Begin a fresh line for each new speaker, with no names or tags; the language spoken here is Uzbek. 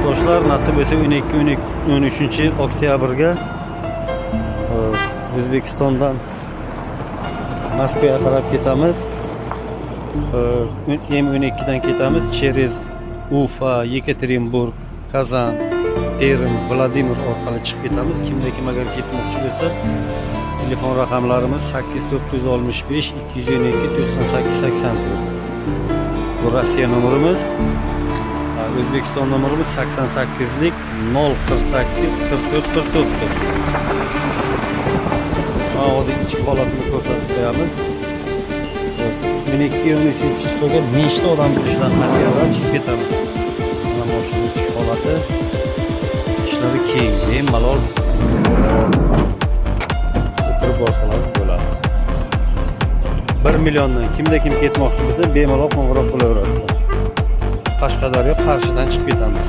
Do'stlar, nasib etsa 13 oktyabrga O'zbekistondan Moskvaga qarab ketamiz. M12 dan ketamiz. Через Ufa, Yekaterinburg, Kazan, Perm, Vladimir orqali chiqib ketamiz. Kimda kim agar ketmoqchi bo'lsa, telefon raqamlarimiz 8965 212 98 84. Bu Rossiya nomerimiz. O'zbekiston nomerimiz 88lik 048 44 49. Hozir ichki holatini ko'rsatib qo'yamiz. 12-13 chiqishga nechta odam ishdan qatnashadi, chiqib ketamiz. Mana mashina ichki holati. Ishlari keng, bemalol o'tirib borsangiz bo'ladi. 1 milliondan kimda kim ketmoqchi bo'lsa, bemalol qo'ng'iroq qilaverasizlar. Qashqadaryo, Qarshidan chiqib ketamiz.